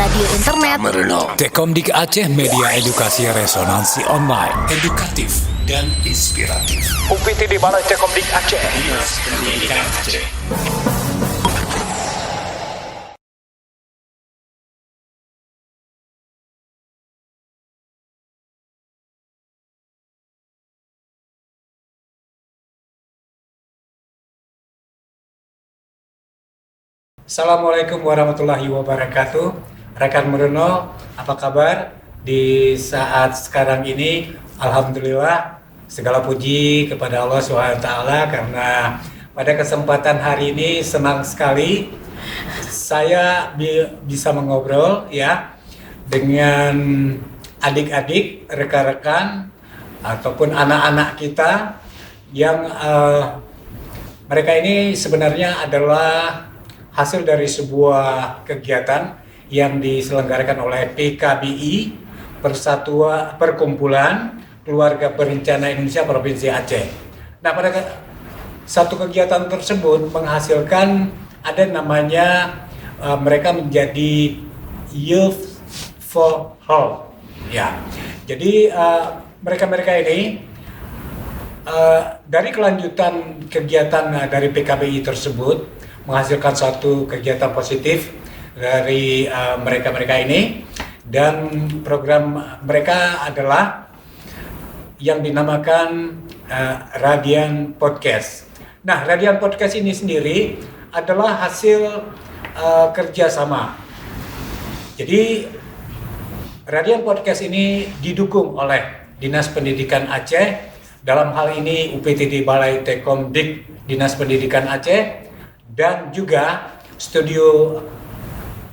radio internet. Tekomdik Aceh Media Edukasi Resonansi Online. Edukatif dan inspiratif. UPT di Balai Tekomdik Aceh. Dinas Pendidikan Aceh. Assalamualaikum warahmatullahi wabarakatuh. Rekan Merono, apa kabar? Di saat sekarang ini, alhamdulillah, segala puji kepada Allah SWT karena pada kesempatan hari ini senang sekali saya bisa mengobrol ya dengan adik-adik, rekan-rekan ataupun anak-anak kita yang mereka ini sebenarnya adalah hasil dari sebuah kegiatan yang diselenggarakan oleh PKBI, Perkumpulan Keluarga Berencana Indonesia Provinsi Aceh. Nah, pada satu kegiatan tersebut menghasilkan ada namanya mereka menjadi Youth for Hope. Ya, jadi mereka-mereka ini dari kelanjutan kegiatan dari PKBI tersebut menghasilkan suatu kegiatan positif dari mereka-mereka ini, dan program mereka adalah yang dinamakan Radian Podcast. Nah, Radian Podcast ini sendiri adalah hasil kerjasama. Jadi Radian Podcast ini didukung oleh Dinas Pendidikan Aceh, dalam hal ini UPTD Balai Tekomdik Dinas Pendidikan Aceh, dan juga studio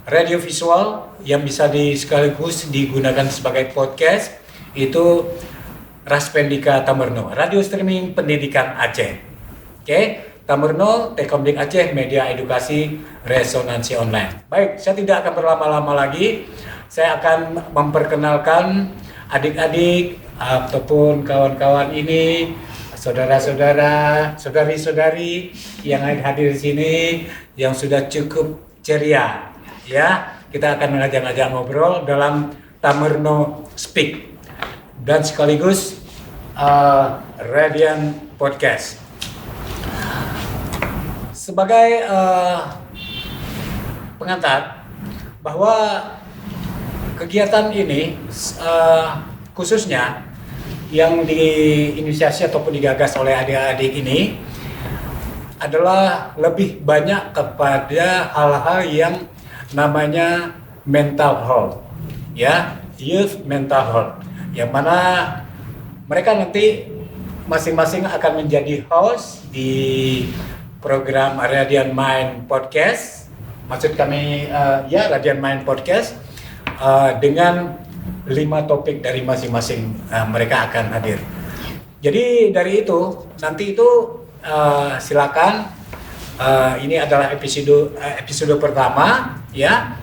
radio visual yang bisa sekaligus digunakan sebagai podcast itu Raspendika Tamerno, radio streaming pendidikan Aceh. Oke, Tamerno, Tekomdik Aceh, media edukasi resonansi online. Baik, saya tidak akan berlama-lama lagi. Saya akan memperkenalkan adik-adik ataupun kawan-kawan ini, saudara-saudara, saudari-saudari yang hadir di sini yang sudah cukup ceria, ya. Kita akan mengajak-ajak ngobrol dalam Tamerno Speak dan sekaligus Radian Podcast. Sebagai pengantar bahwa kegiatan ini khususnya yang diinisiasi ataupun digagas oleh adik-adik ini adalah lebih banyak kepada hal-hal yang namanya mental health, ya, youth mental health, yang mana mereka nanti masing-masing akan menjadi host di program Radian Mind Podcast. Maksud kami ya Radian Mind Podcast dengan 5 topik dari masing-masing mereka akan hadir. Jadi dari itu nanti itu silakan ini adalah episode pertama ya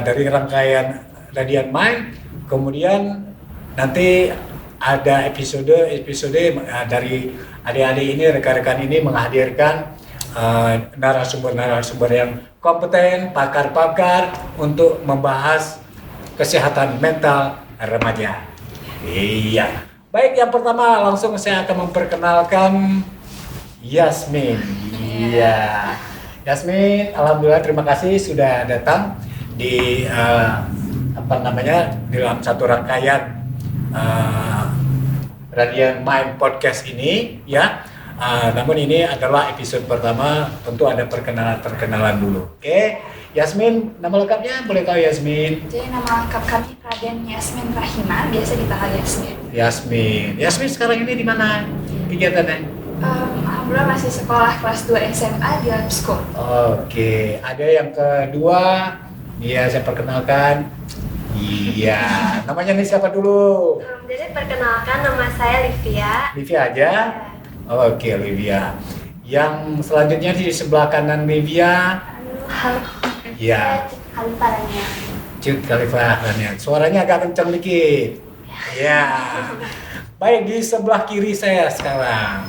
dari rangkaian Radian Mind. Kemudian nanti ada episode dari adik-adik ini, rekan-rekan ini menghadirkan narasumber-narasumber yang kompeten, pakar-pakar untuk membahas kesehatan mental remaja. Iya. Baik, yang pertama langsung saya akan memperkenalkan Yasmin. Iya. Yasmin, alhamdulillah terima kasih sudah datang di dalam satu rangkaian Radian Mind Podcast ini, ya. Namun ini adalah episode pertama, tentu ada perkenalan dulu. Oke. Yasmin, nama lengkapnya boleh tahu Yasmin? Jadi nama lengkap kami Raden Yasmin Rahima, biasa dipanggil Yasmin. Yasmin sekarang ini di mana kegiatannya? Alhamdulillah masih sekolah kelas 2 SMA di Lab School. Oke, ada yang kedua, iya saya perkenalkan. Iya, namanya nih siapa dulu? Jadi perkenalkan, nama saya Livia. Livia aja? Oke, Livia. Yang selanjutnya di sebelah kanan Livia. Halo. Ya. Cut Khalifah. Suaranya agak kencang dikit. Ya. Baik, di sebelah kiri saya sekarang.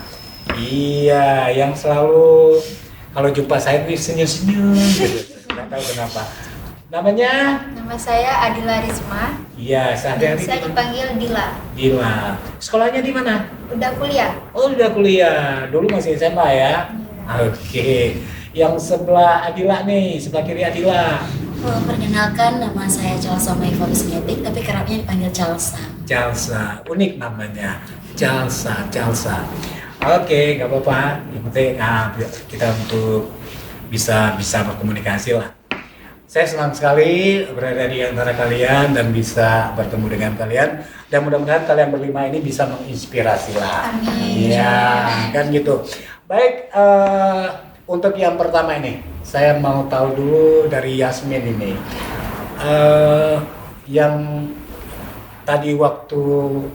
Iya, yang selalu kalau jumpa saya ini senyum-senyum gitu. Nggak tahu kenapa. Namanya? Nama saya Adila Risma. Iya, sehari-hari Saya dipanggil Dila. Dila. Sekolahnya di mana? Udah kuliah. Oh, udah kuliah. Dulu masih SMA ya? Oke. Yang sebelah Adila nih, sebelah kiri Adila. Perkenalkan, nama saya Chalsa Maifa Wismetik, tapi kerapnya dipanggil Chalsa. Chalsa, unik namanya. Chalsa. Oke, nggak apa-apa. Yang penting kita untuk bisa berkomunikasi lah. Saya senang sekali berada di antara kalian dan bisa bertemu dengan kalian. Dan mudah-mudahan kalian berlima ini bisa menginspirasi lah. Amin. Iya, kan gitu. Baik, untuk yang pertama ini, saya mau tahu dulu dari Yasmin ini. Yang tadi waktu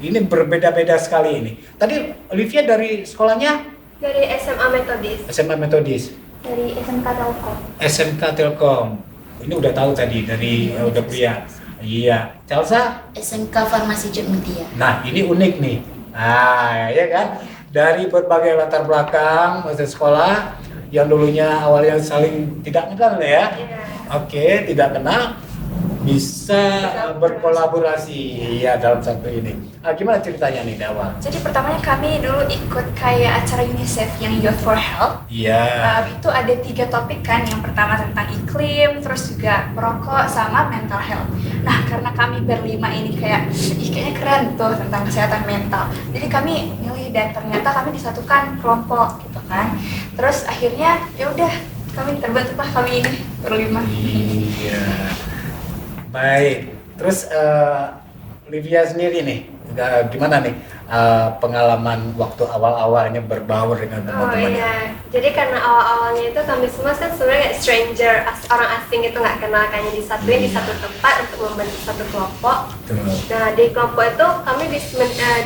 ini berbeda-beda sekali ini. Tadi Olivia dari sekolahnya Dari SMA Metodis. SMA Metodis, Dari SMK Telkom. SMK Telkom. Ini udah tahu tadi dari udah kuliah. Iya, Chalsa. SMK Farmasi Jogmutia. Nah, ini unik nih. Nah, ya kan? Dari berbagai latar belakang masa sekolah yang dulunya awalnya saling tidak kenal ya. Iya. Oke, tidak kenal bisa berkolaborasi ya dalam satu ini. Gimana ceritanya nih di awal? Jadi pertamanya kami dulu ikut kayak acara UNICEF yang Youth for Health. Iya. Itu ada 3 topik kan, yang pertama tentang iklim, terus juga merokok sama mental health. Nah, karena kami berlima ini kayaknya keren tuh tentang kesehatan mental. Jadi kami milih dan ternyata kami disatukan kelompok gitu kan. Terus akhirnya ya udah kami terbentuklah kami ini berlima. Iya. Baik. Terus Livia sendiri nih, gimana nih pengalaman waktu awal-awalnya berbaur dengan Oh teman-temannya? iya, jadi karena awal-awalnya itu kami semua kan sebenarnya kayak stranger, orang asing itu nggak kenal, kayaknya disatuin di satu tempat untuk membentuk satu kelompok. Betul. Nah di kelompok itu kami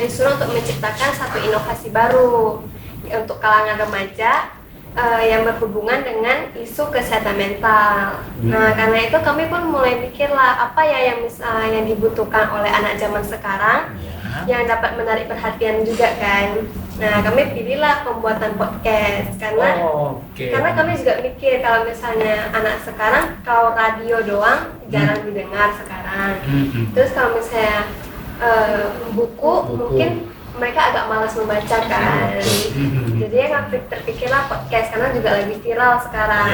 disuruh untuk menciptakan satu inovasi baru untuk kalangan remaja yang berhubungan dengan isu kesehatan mental. Nah karena itu kami pun mulai pikirlah apa ya yang dibutuhkan oleh anak zaman sekarang yang dapat menarik perhatian juga kan. Nah kami pilihlah pembuatan podcast karena karena kami juga mikir kalau misalnya anak sekarang kalau radio doang jarang didengar sekarang. Terus kalau misalnya buku mungkin mereka agak malas membaca kan. Jadi yang terpikirlah podcast karena juga lagi viral sekarang.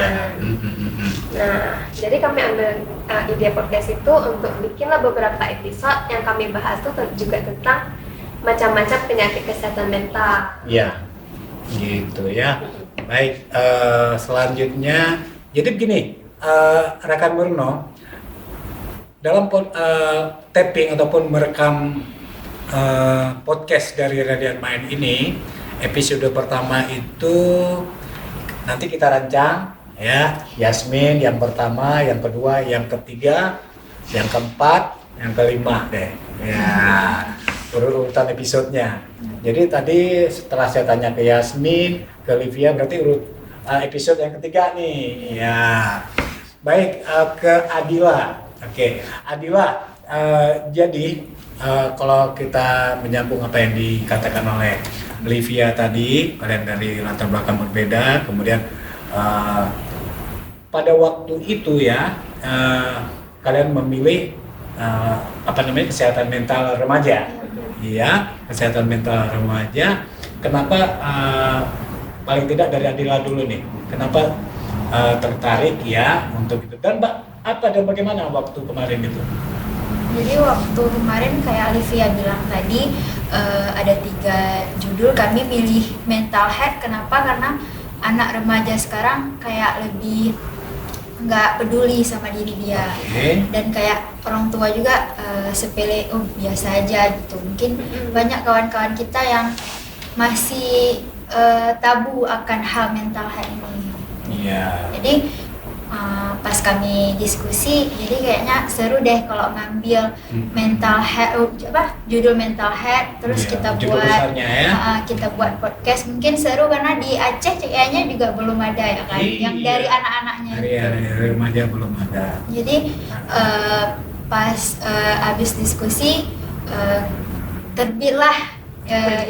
Nah, jadi kami ambil ide podcast itu untuk bikinlah beberapa episode yang kami bahas tuh juga tentang macam-macam penyakit kesehatan mental. Iya, gitu ya. Baik, selanjutnya, jadi begini, rekan Murno, dalam tapping ataupun merekam podcast dari Radian Mind ini, episode pertama itu nanti kita rancang ya, Yasmin yang pertama, yang kedua, yang ketiga, yang keempat, yang kelima deh ya, urutan episodenya. Jadi tadi setelah saya tanya ke Yasmin, ke Livia, berarti episode yang ketiga nih ya. Baik, ke Adila. Oke, Adila, jadi kalau kita menyambung apa yang dikatakan oleh Livia tadi, kalian dari latar belakang berbeda, kemudian pada waktu itu ya kalian memilih kesehatan mental remaja, iya, kesehatan mental remaja. Kenapa paling tidak dari Adila dulu nih? Kenapa tertarik ya untuk itu? Dan apa dan bagaimana waktu kemarin itu? Jadi waktu kemarin kayak Olivia bilang tadi ada 3 judul, kami pilih mental health. Kenapa? Karena anak remaja sekarang kayak lebih nggak peduli sama diri dia. Dan kayak orang tua juga sepele, biasa aja gitu. Mungkin banyak kawan-kawan kita yang masih tabu akan hal mental health ini. Iya. Jadi pas kami diskusi, jadi kayaknya seru deh kalau ngambil mental health, judul mental health, terus kita buat kita buat podcast. Mungkin seru karena di Aceh kayaknya juga belum ada ya kan, yang dari anak-anaknya. Dari remaja belum ada. Jadi pas habis diskusi terbitlah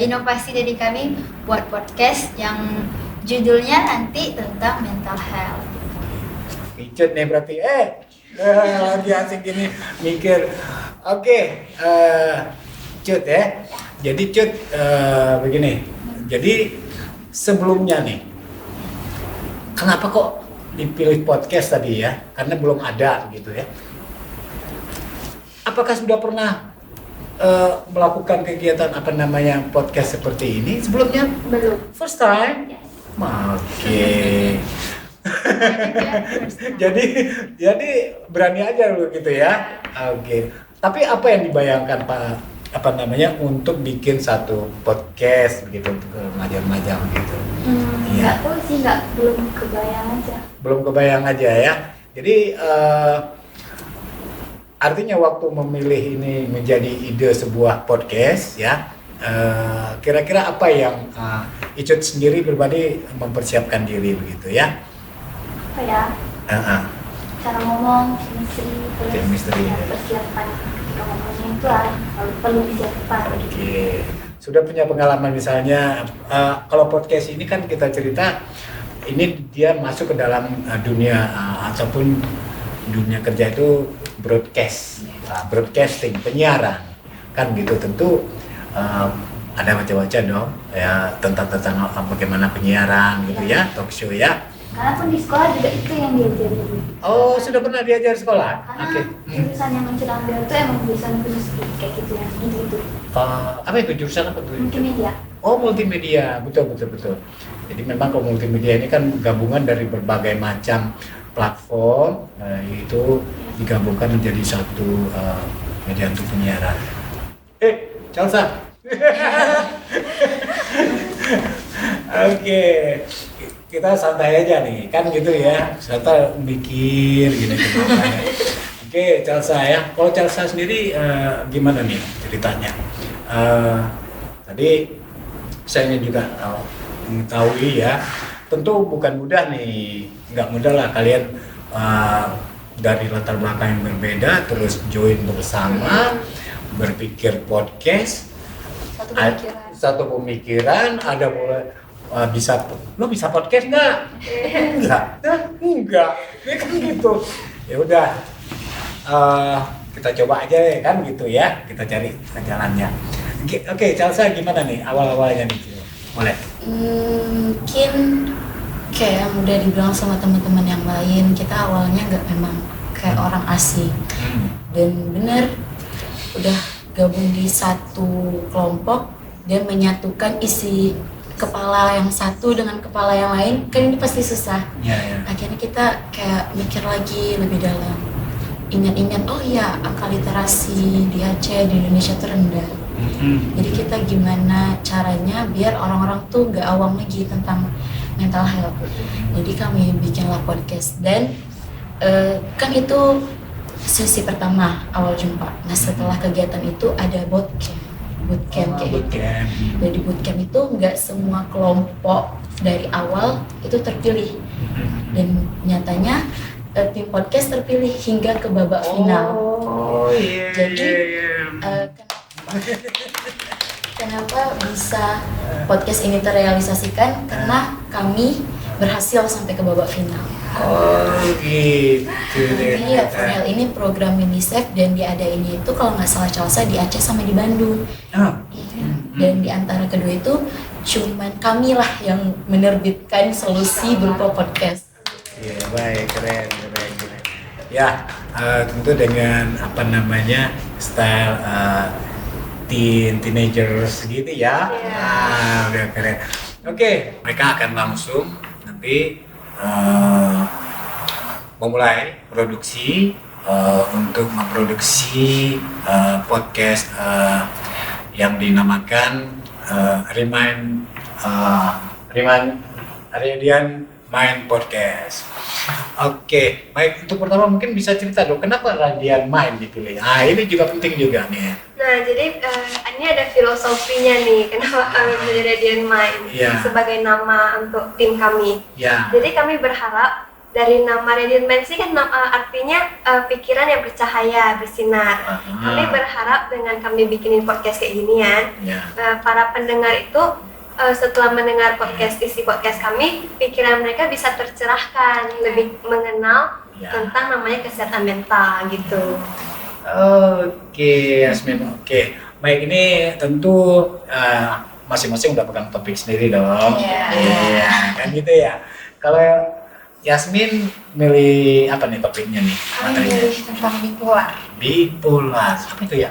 inovasi dari kami buat podcast yang judulnya nanti tentang mental health. Icut nih berarti, Lagi asik gini mikir. Oke, Cut ya. Jadi Cut begini. Jadi sebelumnya nih, kenapa kok dipilih podcast tadi ya? Karena belum ada gitu ya. Apakah sudah pernah melakukan kegiatan apa namanya podcast seperti ini sebelumnya? Belum. First time? Yes. Oke. jadi berani aja lu gitu ya. Oke. Tapi apa yang dibayangkan Pak apa namanya untuk bikin satu podcast begitu untuk remaja-remaja begitu? Iya. Nggak tahu sih, belum kebayang aja. Belum kebayang aja ya. Jadi artinya waktu memilih ini menjadi ide sebuah podcast ya, kira-kira apa yang Icut sendiri pribadi mempersiapkan diri begitu ya? Apa ya? Cara ngomong, chemistry, ya. persiapan ketika ngomongnya itu perlu disiapkan. Oke. Sudah punya pengalaman misalnya kalau podcast ini kan kita cerita ini dia masuk ke dalam dunia ataupun dunia kerja itu broadcasting, penyiaran kan gitu tentu ada macam-macam dong ya tentang bagaimana penyiaran gitu ya, talk show ya. Karena pun di sekolah juga itu yang diajarin. Oh, sudah pernah diajar sekolah? Karena Oke. jurusan yang kita ambil itu emang jurusan khusus kayak gitu ya, gitu-gitu. Apa itu jurusan apa tuh? Multimedia. Oh, multimedia, betul. Jadi memang kalau multimedia ini kan gabungan dari berbagai macam platform, itu digabungkan menjadi satu media untuk penyiaran. Chelsea. Oke, kita santai aja nih, kan gitu ya. Santai mikir gini. Oke, Chelsea ya. Kalau Chelsea sendiri gimana nih ceritanya? Tadi saya ingin juga mengetahui ya. Tentu bukan mudah nih, nggak mudah lah kalian dari latar belakang yang berbeda terus join bersama berpikir podcast. Satu pemikiran, ada mulai lo bisa podcast nggak? Enggak, ini kan gitu. Ya udah, kita coba aja ya kan gitu ya, kita cari jalannya. Oke, Chelsea gimana nih awal-awalnya nih? Boleh? Mungkin kayak yang udah dibilang sama teman-teman yang lain, kita awalnya nggak memang kayak orang asing. Dan bener udah gabung di satu kelompok dan menyatukan isi kepala yang satu dengan kepala yang lain, kan ini pasti susah. Ya. Akhirnya kita kayak mikir lagi lebih dalam, ingat-ingat, oh iya angka literasi di Aceh, di Indonesia tuh rendah. Jadi kita gimana caranya biar orang-orang tuh gak awam lagi tentang mental health. Jadi kami bikinlah podcast dan kan itu sesi pertama awal jumpa. Nah setelah kegiatan itu ada bootcamp kayak gitu. Jadi bootcamp itu nggak semua kelompok dari awal itu terpilih dan nyatanya tim podcast terpilih hingga ke babak final. Jadi kenapa bisa podcast ini terrealisasikan? Karena kami berhasil sampai ke babak final. Oh gitu. Jadi ya Furnel ini program UNICEF dan diadainnya itu kalau nggak salah Chelsea di Aceh sama di Bandung. Dan di antara kedua itu cuman kami lah yang menerbitkan solusi berupa podcast. Iya baik, keren. Ya tentu dengan apa namanya style teenagers gitu ya. Udah keren. Oke, mereka akan langsung nanti memulai produksi untuk memproduksi podcast yang dinamakan Radian Mind Podcast. Oke, baik untuk pertama mungkin bisa cerita dong kenapa Radian Mind dipilih. Ini juga penting juga nih. Nah, jadi ini ada filosofinya nih, kenapa kami menjadi Radian Mind sebagai nama untuk tim kami. Jadi kami berharap dari nama Radian Mind sih kan artinya pikiran yang bercahaya, bersinar. Kami berharap dengan kami bikinin podcast kayak ginian, para pendengar itu setelah mendengar isi podcast kami, pikiran mereka bisa tercerahkan, lebih mengenal Ya. tentang namanya kesehatan mental gitu. Oke, Yasmin. Oke, baik, ini tentu masing-masing udah pegang topik sendiri dong. Iya. Iya, kan gitu ya. Kalau Yasmin milih apa nih topiknya nih? Kami Materinya? milih tentang bipolar. Bipolar. Apa itu ya?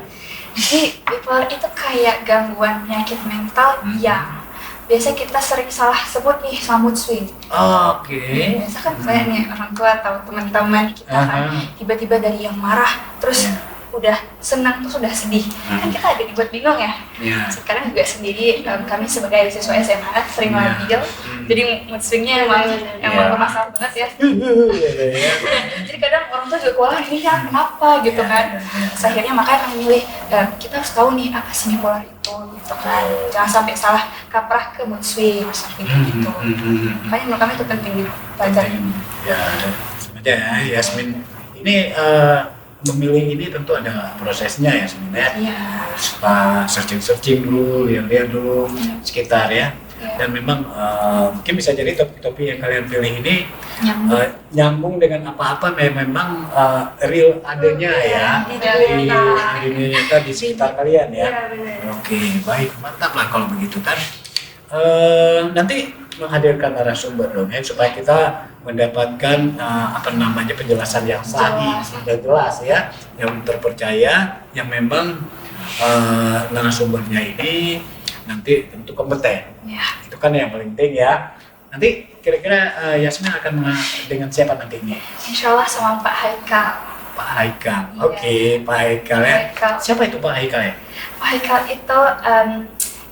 Jadi bipolar itu kayak gangguan penyakit mental yang biasa kita sering salah sebut nih sama mood swing. Oke. Biasa kan saya nih orang tua atau teman-teman kita kan Aha. tiba-tiba dari yang marah terus Iya. udah senang terus udah sedih. Kan kita agak dibuat bingung ya. Ya. Sekarang juga sendiri kami sebagai siswa SMA sering Iya. labil. Jadi mood swingnya emang Iya. bermasalah banget ya. Iya. Jadi kadang orang tua juga kewalahan ini ya kenapa gitu kan. Terus akhirnya makanya kami milih kita harus tahu nih apa sih bipolar itu gitu kan. Jangan sampai salah kaprah ke mood swing sampai gitu. Makanya menurut kami itu penting dipelajari. Ya, sebenarnya ya, Yasmin ini memilih ini tentu ada prosesnya ya sebenarnya. Iya. Setelah searching dulu, lihat dulu sekitar ya. Iya. Dan memang mungkin bisa jadi topik-topik yang kalian pilih ini Nyambung. nyambung dengan apa-apa memang real adanya ya Di di dunia dunia nyata di sekitar kalian ya. Iya, benar. Oke, baik, mantap lah kalau begitu kan. Nanti menghadirkan narasumber dong ya supaya kita mendapatkan penjelasan yang sahih dan jelas ya, yang terpercaya, yang memang narasumbernya ini nanti tentu kompeten. Ya. Itu kan yang paling penting ya. Nanti kira-kira Yasmin akan dengan siapa nantinya? Insya Allah sama Pak Haikal. Pak Haikal. Iya. Oke, Pak Haikal ya. Haikal. Siapa itu Pak Haikal ya? Pak Haikal itu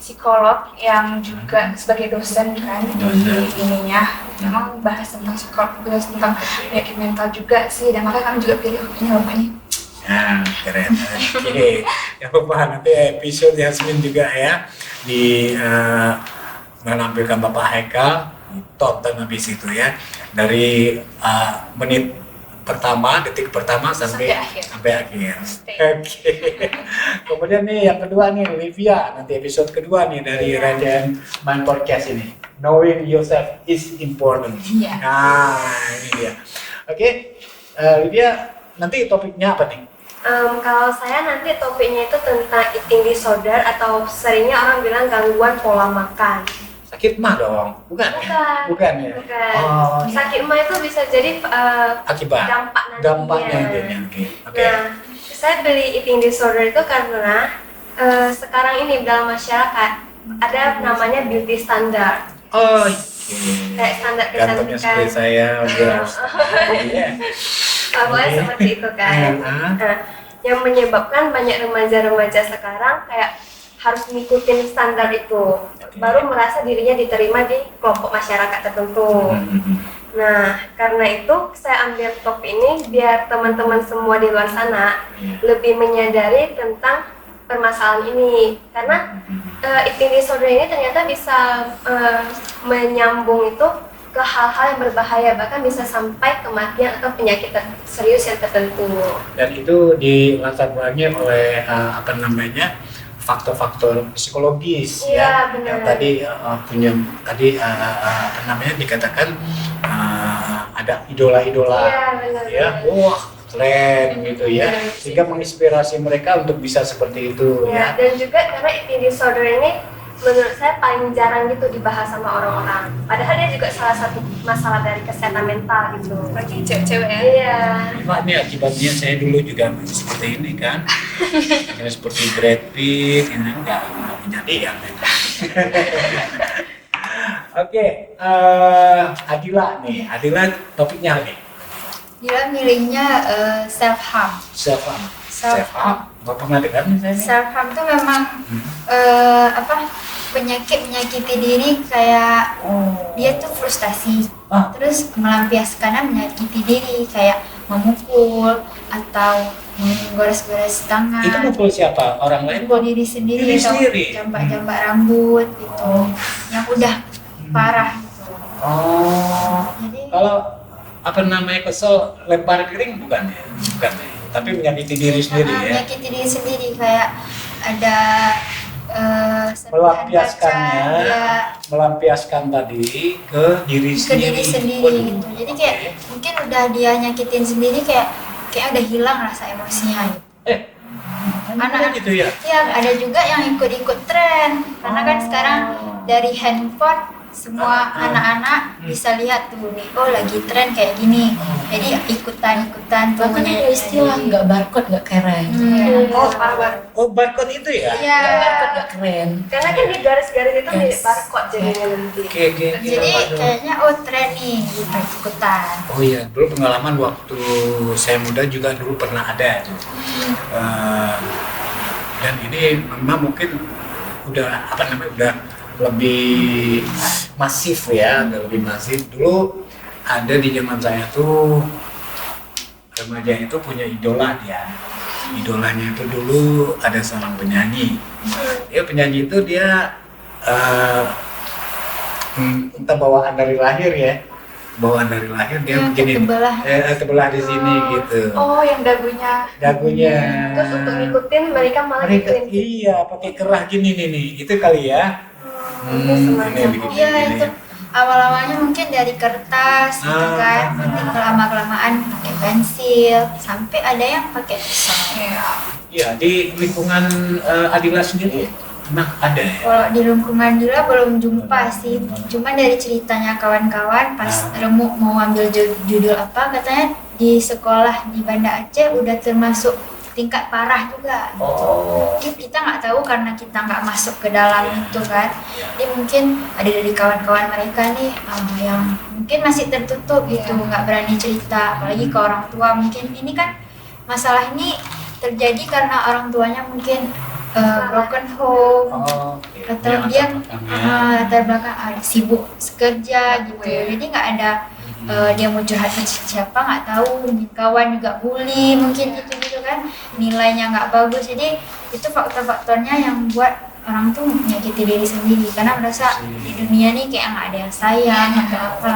psikolog yang juga sebagai dosen kan Dosen. di ininya. Memang bahas tentang psikolog, bahas tentang penyakit mental juga sih. Dan makanya kami juga pilih ini Bapak ini. Nah, keren. Oke, jangan lupa nanti episode Yasmin juga ya di menampilkan Bapak Haikal, tonton habis itu ya dari menit pertama, detik pertama sampai Sampai akhir. Oke. Kemudian nih yang kedua nih Livia, nanti episode kedua nih dari Radian Mind Podcast ini. Knowing yourself is important. Iya. Nah, ini dia. Oke, Livia, nanti topiknya apa nih? Kalau saya nanti topiknya itu tentang eating disorder atau seringnya orang bilang gangguan pola makan. Sakit mah dong, bukan? Ya? Bukan ya? Bukan. Oh, Sakit mah itu bisa jadi akibat. dampak nantinya. Dampaknya intinya. Oke. Nah, saya beli eating disorder itu karena sekarang ini dalam masyarakat ada namanya beauty standard. Oh, oke. Kayak standar Gantungnya kecantikan. seperti saya, udah. Iya. Pokoknya Oke. seperti itu kan. Nah, yang menyebabkan banyak remaja-remaja sekarang kayak harus ngikutin standar itu, baru merasa dirinya diterima di kelompok masyarakat tertentu. Nah, karena itu saya ambil topik ini biar teman-teman semua di luar sana lebih menyadari tentang permasalahan ini. Karena eating disorder ini ternyata bisa menyambung itu ke hal-hal yang berbahaya, bahkan bisa sampai kematian atau penyakit serius yang tertentu. Dan itu dilatar belakangi oleh faktor-faktor psikologis Iya, ya benar. yang tadi punya tadi dikatakan ada idola-idola Iya, benar. ya, wah keren gitu ya, Iya. sehingga menginspirasi mereka untuk bisa seperti itu Ya, ya. dan juga karena eating disorder ini menurut saya paling jarang gitu dibahas sama orang-orang. Padahal dia juga salah satu masalah dari kesehatan mental gitu. Bagi cewek-cewek ya. Iya. Pak, ini akibatnya saya dulu juga seperti ini kan, ya, seperti Brad Pitt, ini enggak punya dia. Oke, Adila nih, Adila topiknya nih, Dia milihnya self harm. self harm. Self-harm. Nggak pernah dengar nih saya. Self harm itu memang penyakit menyakiti diri kayak dia tuh frustasi, terus melampiaskannya menyakiti diri kayak memukul atau menggores-gores tangan. Itu mukul siapa? Orang lain? Mukul diri sendiri Diri atau sendiri? jambak-jambak rambut gitu, yang udah parah gitu. Oh, Jadi kalau kesel lempar piring bukan ya? Bukan ya? Tapi menyakiti diri sendiri ya? menyakiti diri sendiri kayak ada Melampiaskannya, ya, melampiaskan tadi ke diri ke sendiri. diri sendiri Waduh. gitu. Jadi kayak Oke. mungkin udah dia nyakitin sendiri kayak udah hilang rasa emosinya gitu. Anak gitu ya. Iya, ada juga yang ikut-ikut tren karena kan sekarang dari handphone semua anak-anak bisa lihat tuh nih, oh lagi tren kayak gini, jadi ikutan tuh. Bahkan ada istilah nggak barcode nggak keren. Oh, parah. Oh, barcode itu ya? Iya. Nggak barcode nggak keren. Karena kan di garis-garis itu Yes. mirip barcode jadinya nanti. Oke. Jadi kayaknya oh tren nih, gitu ikutan. Oh iya, dulu pengalaman waktu saya muda juga dulu pernah ada tuh. Dan ini memang mungkin udah udah lebih masif ya, udah lebih masif. Dulu ada di zaman saya tuh remaja itu punya idola dia. Idolanya itu dulu ada seorang penyanyi. Penyanyi itu dia entah bawaan dari lahir ya. Bawaan dari lahir dia Ya, begini, tebelah di sini gitu. Oh, yang dagunya. Dagunya. Terus untuk ngikutin mereka malah ngikutin. Iya, pakai kerah gini nih, itu kali ya. Ini begini, Iya begini. itu awal-awalnya mungkin dari kertas gitu kan, nanti kelamaan pakai pensil, sampai ada yang pakai pisau. Iya, di lingkungan Adila sendiri emang ada ya? Kalau di lingkungan Dila belum jumpa sih, cuma dari ceritanya kawan-kawan pas remuk mau ambil judul apa, katanya di sekolah di Banda Aceh udah termasuk tingkat parah juga. Oh. Jadi kita nggak tahu karena kita nggak masuk ke dalam itu kan. Jadi mungkin ada dari kawan-kawan mereka nih yang mungkin masih tertutup gitu, nggak berani cerita, apalagi ke orang tua. Mungkin ini kan masalah ini terjadi karena orang tuanya mungkin broken home atau dia latar belakang sibuk kerja gitu. Jadi nggak ada dia mau curhat ke siapa nggak tahu, kawan juga bully mungkin gitu kan, nilainya nggak bagus. Jadi itu faktor-faktornya yang buat orang tuh menyakiti diri sendiri karena merasa di dunia nih kayak nggak ada yang sayang atau apa.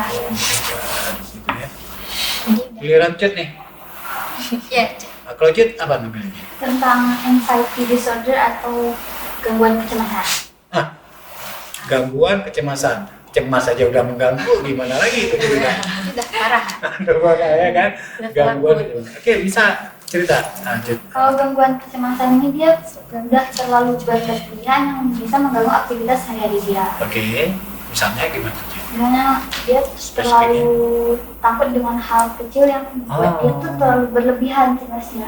Jadi Giliran Cut nih. ya Kalau Cut apa namanya? Tentang anxiety disorder atau gangguan kecemasan. Gangguan kecemasan. Cemas aja udah mengganggu, gimana lagi itu gitu kan? udah parah. Aduh, makanya kan gangguan. Oke, bisa cerita. Cut. Kalau gangguan kecemasan ini dia sudah terlalu berlebihan yang bisa mengganggu aktivitas sehari-hari dia. Oke, misalnya gimana Cut? Misalnya dia terlalu takut dengan hal kecil yang membuat dia tuh terlalu berlebihan cemasnya.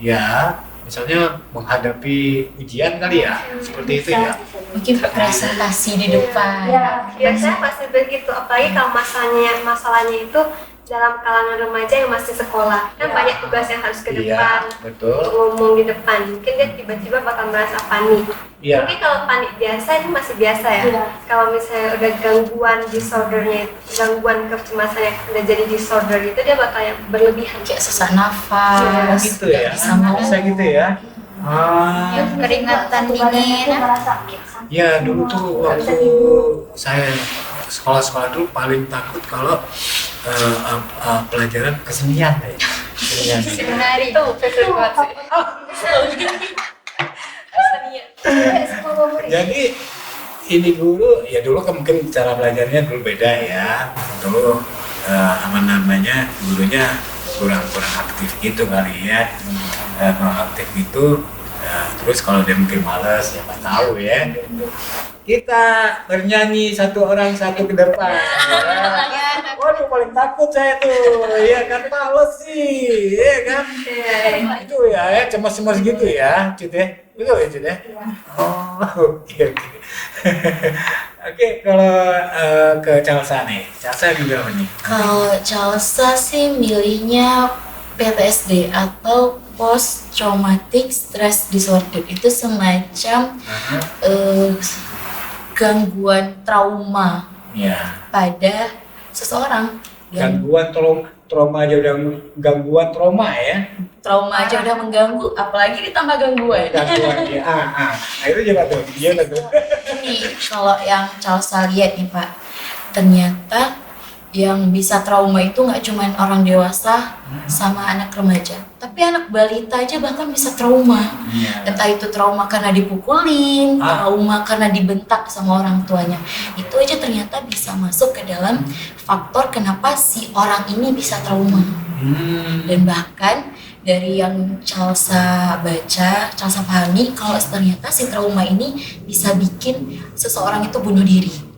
Ya, misalnya menghadapi ujian kali ya, seperti itu ya. Mungkin presentasi di depan. Ya, Biasanya pasti begitu, apalagi kalau masalahnya itu dalam kalangan remaja yang masih sekolah. Kan banyak tugas yang harus ke Iya, depan, betul. untuk ngomong di depan. Mungkin dia tiba-tiba bakal merasa panik. Iya. Mungkin kalau panik biasa ini masih biasa ya. Iya. Kalau misalnya udah gangguan disordernya, gangguan kecemasan yang udah jadi disorder itu dia bakal yang berlebihan. Kayak sesak nafas, Gitu ya. bisa ngomong. Bisa gitu ya. Keringatan Satu badan dingin. itu merasa Ya dulu tuh waktu saya sekolah dulu paling takut kalau pelajaran kesenian ya. Kesenian. Sebenarnya itu favorite Jadi ini guru ya dulu kan mungkin cara belajarnya dulu beda ya. Dulu namanya gurunya kurang aktif gitu kali ya. Kurang aktif gitu. Terus kalau dia mungkin malas ya nggak tahu ya. Kita bernyanyi satu orang satu ke depan. Waduh paling takut saya tuh, ya kan males sih, ya kan. Itu ya, cemas-cemas gitu ya, Cut ya. Betul ya Cut ya. Oke. Oke, kalau ke Calsa nih, Calsa juga apa nih? Kalau Calsa sih milihnya PTSD atau Post Traumatic Stress Disorder. Itu semacam gangguan trauma Ya. pada seseorang. Gangguan trauma aja udah gangguan trauma ya. Trauma aja udah mengganggu, apalagi ditambah gangguan. Gangguan ya. Nah itu juga tuh, dia tuh. Ini kalau yang Calsa lihat nih Pak, ternyata yang bisa trauma itu nggak cuma orang dewasa sama anak remaja, tapi anak balita aja bahkan bisa trauma. Entah itu trauma karena dipukulin, trauma karena dibentak sama orang tuanya. Itu aja ternyata bisa masuk ke dalam faktor kenapa si orang ini bisa trauma. Dan bahkan dari yang Chalsa baca, Chalsa pahami, kalau ternyata si trauma ini bisa bikin seseorang itu bunuh diri.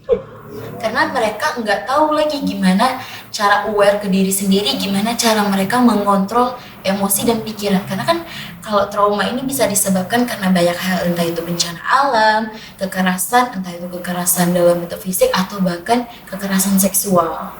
Karena mereka nggak tahu lagi gimana cara aware ke diri sendiri, gimana cara mereka mengontrol emosi dan pikiran. Karena kan kalau trauma ini bisa disebabkan karena banyak hal, entah itu bencana alam, kekerasan, entah itu kekerasan dalam bentuk fisik atau bahkan kekerasan seksual.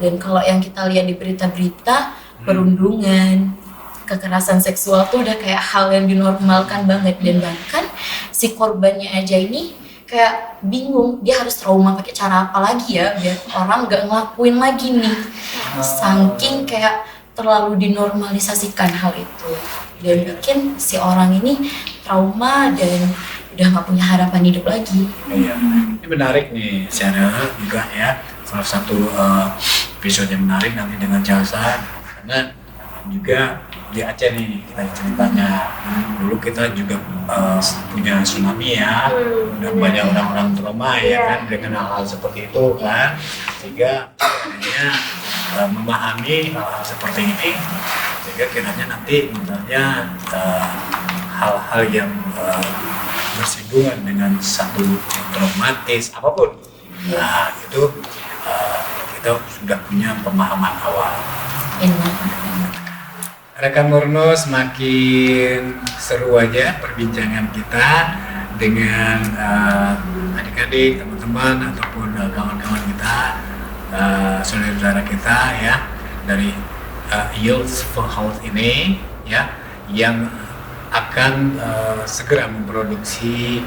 Dan kalau yang kita lihat di berita-berita, perundungan, kekerasan seksual tuh udah kayak hal yang dinormalkan banget. Dan bahkan si korbannya aja ini kayak bingung dia harus trauma pakai cara apa lagi ya biar orang nggak ngelakuin lagi nih, saking kayak terlalu dinormalisasikan hal itu dan bikin si orang ini trauma dan udah nggak punya harapan hidup lagi. Iya, ini menarik nih secara juga ya, salah satu episode yang menarik nanti dengan Chalsa, karena juga di Aceh nih kita ceritanya. Dulu kita juga punya tsunami ya, dan banyak orang-orang trauma ya kan dengan hal-hal seperti itu kan, sehingga akhirnya memahami hal-hal seperti ini, sehingga kiranya nanti misalnya hal-hal yang bersinggungan dengan satu traumatis apapun, nah itu kita sudah punya pemahaman awal. Rekan Murno, semakin seru aja perbincangan kita dengan adik-adik, teman-teman ataupun kawan-kawan kita, saudara-saudara kita ya dari Youth for Health ini ya, yang akan segera memproduksi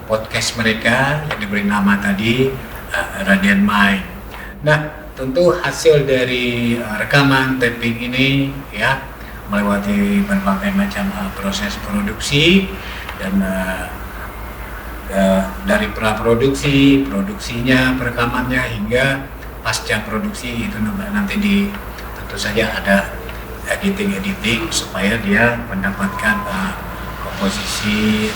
podcast mereka yang diberi nama tadi Radiant Mind. Nah, tentu hasil dari rekaman taping ini ya melewati berbagai macam proses produksi dan dari praproduksi, produksinya, perekamannya hingga pasca produksi itu nanti tentu saja ada editing supaya dia mendapatkan komposisi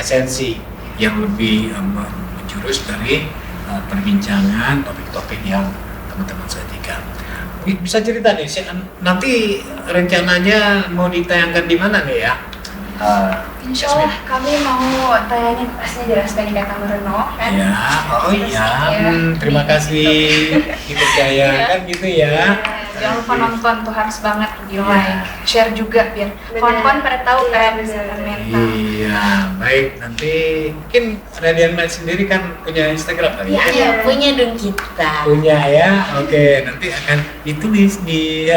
esensi yang lebih menjurus dari perbincangan topik-topik yang teman-teman sajikan. Bisa cerita nih, nanti rencananya mau ditayangkan di mana nih ya? Insya Allah kami mau tayangin pastinya di Raspen Dika Tamareno kan? Ya, oh iya, terima kasih dipercaya kan gitu ya. Jangan lupa nonton tuh, harus banget di like, share juga biar kawan-kawan pada tahu kan kesehatan mental. Iya, baik, nanti mungkin Radiant Mind sendiri kan punya Instagram kali ya? Iya, punya dong kita. Punya ya, oke, nanti akan ditulis di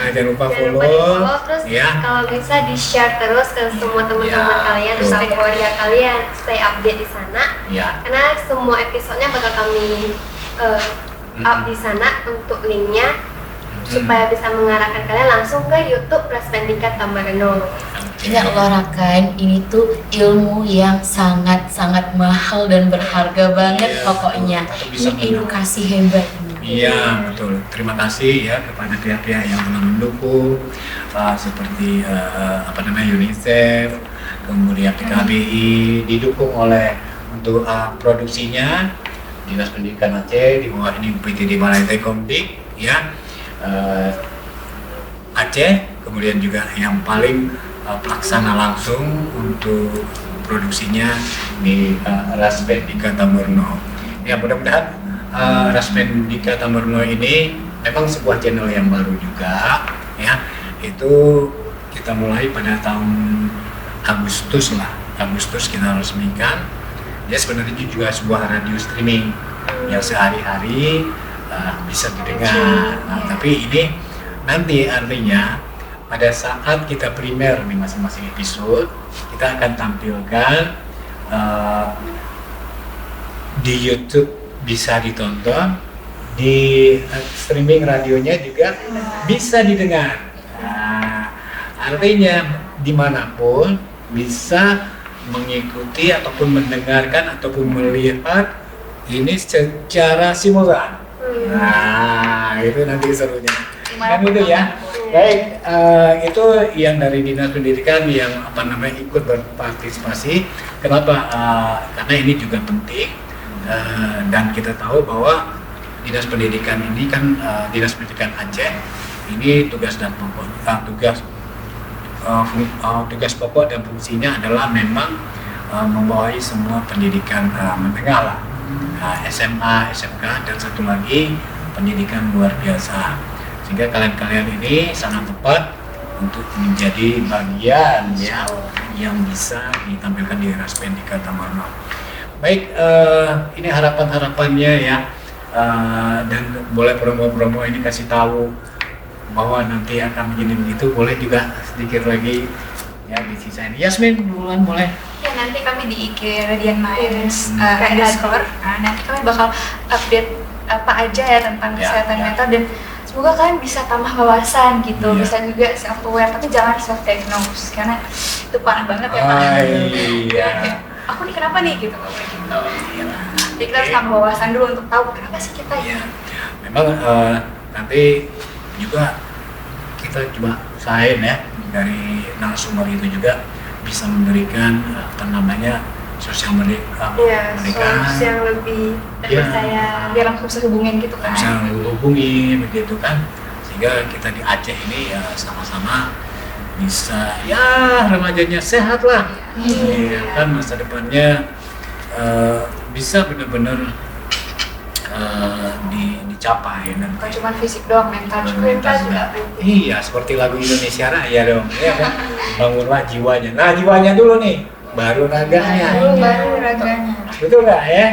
jangan lupa follow. Terus ya. kalau bisa di share terus ke semua teman-teman kalian, sampai keluarga kalian, stay update di sana. Ya. Karena semua episodenya bakal kami up di sana untuk linknya, supaya bisa mengarahkan kalian langsung ke YouTube Raspen Dika Tamareno. Ingat loh Rakan, ini tuh ilmu yang sangat-sangat mahal dan berharga banget pokoknya. Ini edukasi hebat. Iya betul. Terima kasih ya kepada pihak-pihak yang telah mendukung seperti UNICEF, kemudian PKBI didukung oleh untuk produksinya Dinas Pendidikan Aceh di bawah ini PTD Balai Tekomdik ya Aceh, kemudian juga yang paling pelaksana langsung untuk produksinya di Raspen Dika Tamareno. Ya mudah-mudahan Raspen Dika Tamareno ini memang sebuah channel yang baru juga ya, itu kita mulai pada tahun Agustus kita resmikan. Dia sebenarnya juga sebuah radio streaming yang sehari-hari bisa didengar. Nah, tapi ini nanti artinya pada saat kita primer di masing-masing episode, kita akan tampilkan di YouTube bisa ditonton, di streaming radionya juga bisa didengar. Nah, artinya dimanapun bisa mengikuti ataupun mendengarkan ataupun melihat ini secara simultan. Nah, itu nanti serunya. Kan itu ya. Baik, itu yang dari Dinas Pendidikan yang ikut berpartisipasi. Kenapa? Karena ini juga penting dan kita tahu bahwa Dinas Pendidikan ini kan Dinas Pendidikan Aceh ini tugas pokok dan fungsinya adalah memang membawahi semua pendidikan menengah lah, SMA, SMK dan satu lagi pendidikan luar biasa. Sehingga kalian ini sangat tepat untuk menjadi bagian ya yang bisa ditampilkan di Raspendika Tamarno. Baik, ini harapannya ya, dan boleh promo-promo ini kasih tahu bahwa nanti akan menjadi begitu. Boleh juga sedikit lagi ya disisain. Yasmin duluan boleh. Ya, nanti kami di IG Radian Minds underscore. Nanti kami bakal update apa aja ya tentang kesehatan mental, dan semoga kalian bisa tambah wawasan gitu, bisa juga self aware, tapi jangan self diagnose karena itu parah banget ya Pak. Iya. Aku nih kenapa nih gitu, Jadi kita harus tambah wawasan dulu untuk tahu kenapa sih kita ini. Memang nanti juga kita coba usahain ya dari narasumber itu juga bisa memberikan sosial mereka yang lebih terpercaya, biar langsung bisa hubungin gitu kan. Bisa hubungi begitu kan, sehingga kita di Aceh ini ya sama-sama bisa ya remajanya sehat lah, kan masa depannya bisa benar-benar dicapai. Bukan cuma fisik doang, mental juga. Iya, seperti lagu Indonesia Raya dong, ya kan? Bangunlah jiwanya. Nah, jiwanya dulu nih, baru raganya. Baru raganya. Betul nggak ya?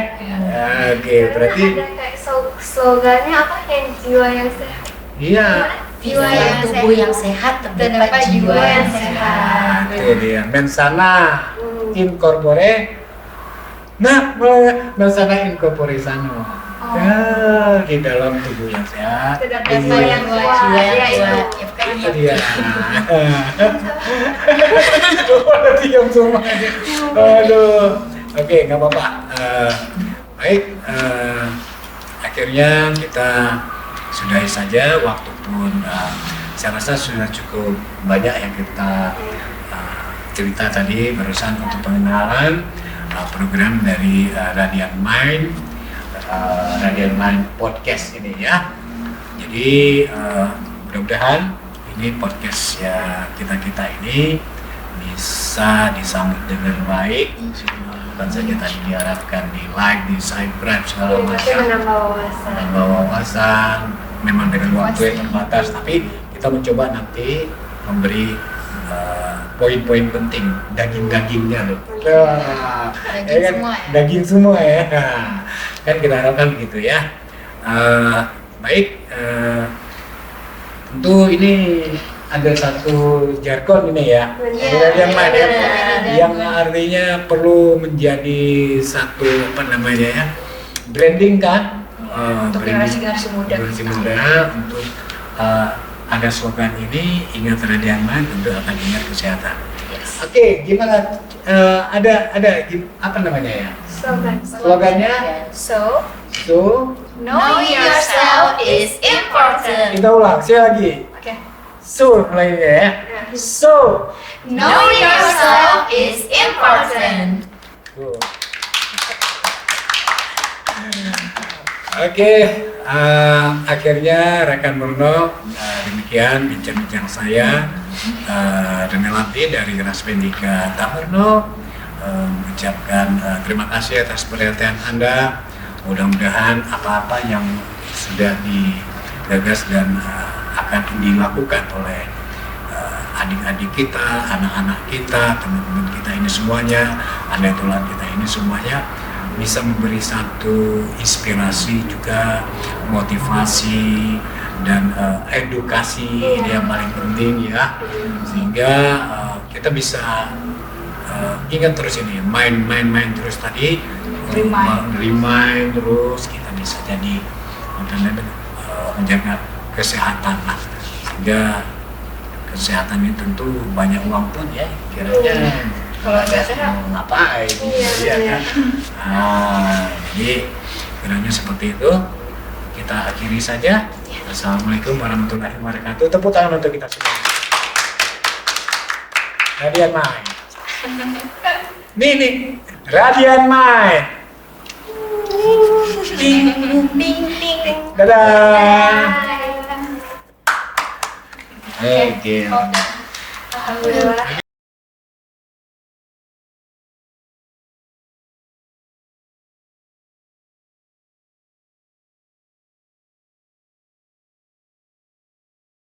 Oke, berarti ada kayak slogannya apa, yang jiwa yang sehat. iya. Jiwa yang tubuh yang sehat terdapat jiwa yang sehat. Itu dia. Mensana in corpore. Nah, mensana in corpore sano. Ya, di dalam tubuh yang sehat. Terdapat jiwa yang kuat. Itu dia. Pada diam semua. Aduh. Oke, nggak apa-apa. Baik, akhirnya kita sudahi saja. Waktu pun saya rasa sudah cukup banyak yang kita cerita tadi barusan untuk pengenalan program dari Radian Mind Podcast ini ya. Jadi mudah-mudahan ini podcast ya kita ini bisa disambut dengan baik. Bukan saja tadi diharapkan di like, di subscribe segala macam, menambah wawasan. Memang dengan waktu yang terbatas, tapi kita mencoba nanti memberi poin-poin penting, daging-dagingnya loh. Daging semua ya. Kan kita harapkan begitu ya. Baik, tentu ini ada satu jargon ini ya, yang artinya perlu menjadi satu branding kan, untuk generasi muda untuk ada slogan ini, ingat Radian Mind, tentu akan ingat kesehatan. Oke, gimana? Ada apa namanya ya? Slogannya? So, Know yourself is important. Kita ulang, sekali lagi. Oke. So, mulai ya. So, Know yourself is important. Oke, akhirnya rekan Murno, demikian bincang-bincang saya dengan Lanti dari Raspendika Tamarno, mengucapkan terima kasih atas perhatian Anda. Mudah-mudahan apa-apa yang sudah digagas dan akan dilakukan oleh adik-adik kita, anak-anak kita, teman-teman kita ini semuanya, anak tulang kita ini semuanya bisa memberi satu inspirasi juga, motivasi dan edukasi yang paling penting ya, sehingga kita bisa ingat terus ini, main terus tadi, remind terus, kita bisa jadi menjaga kesehatan lah, sehingga kesehatan ini tentu banyak uang pun ya kira-kira. Kalau nggak sehat ngapain? Iya kan? Jadi Kiranya seperti itu. Kita akhiri saja. Assalamualaikum warahmatullahi wabarakatuh. Tepuk tangan untuk kita semua. Radian Mind. Nih, Radian Mind. Ding, ding, ding. Dadah. Oke. Alhamdulillah.